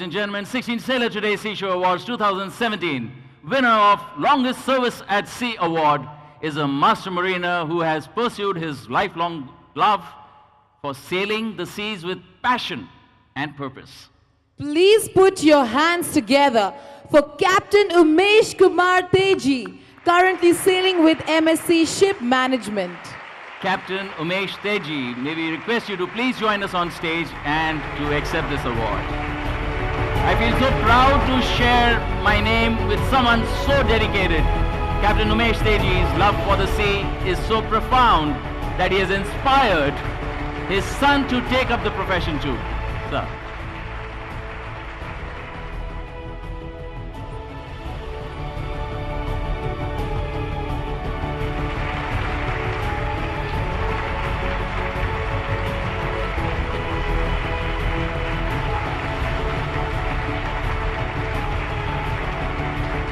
and gentlemen, 16th Sailor Today Seashore Awards 2017. Winner of Longest Service at Sea Award is a master mariner who has pursued his lifelong love for sailing the seas with passion and purpose. Please put your hands together for Captain Umesh Teji, currently sailing with MSc Ship Management. Captain Umesh Teji, may we request you to please join us on stage and to accept this award. I feel so proud to share my name with someone so dedicated. Captain Umesh Teji's love for the sea is so profound that he has inspired his son to take up the profession too. Sir.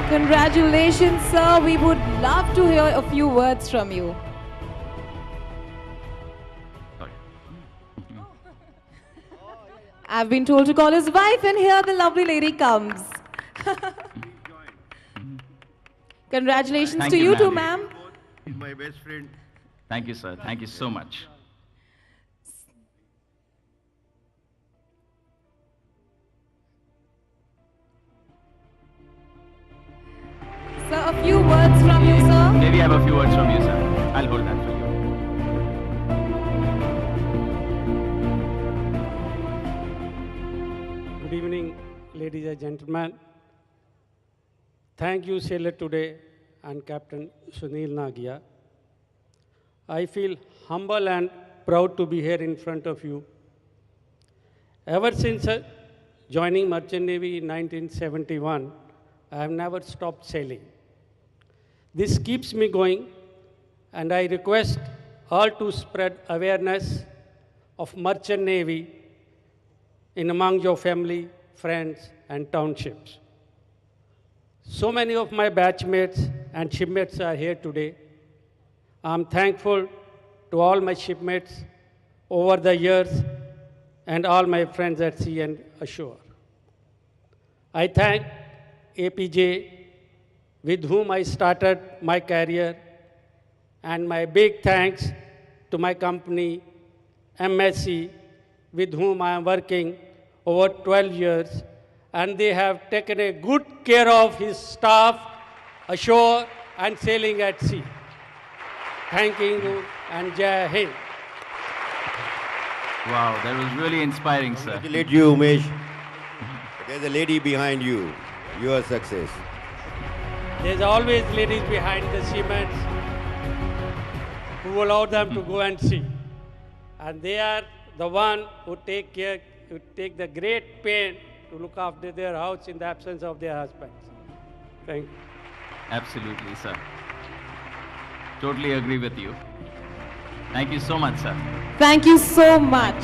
Congratulations, sir. We would love to hear a few words from you. Sorry. I've been told to call his wife, and here the lovely lady comes. Congratulations Thank to you, you too, ma'am. ma'am. He's my best friend. Thank you, sir. Thank you so much. Sir, a few words from you, sir. Maybe I have a few words from you, sir. I'll hold that for you. Good evening, ladies and gentlemen. Thank you, Sailor Today and Captain Sunil Nagia. I feel humble and proud to be here in front of you. Ever since joining Merchant Navy in 1971, I have never stopped sailing. This keeps me going, and I request all to spread awareness of Merchant Navy in among your family, friends, and townships. So many of my batchmates and shipmates are here today. I'm thankful to all my shipmates over the years and all my friends at sea and ashore. I thank APJ, with whom I started my career, and my big thanks to my company, MSc, with whom I am working over 12 years, and they have taken a good care of his staff ashore and sailing at sea. Thanking you, and Jai Hind. Wow, that was really inspiring, sir. Congratulate you, Umesh. There's a lady behind you. Your success. There's always ladies behind the seamen who allow them to go and see. And they are the one who take care, who take the great pain to look after their house in the absence of their husbands. Thank you. Absolutely, sir. Totally agree with you. Thank you so much, sir. Thank you so much.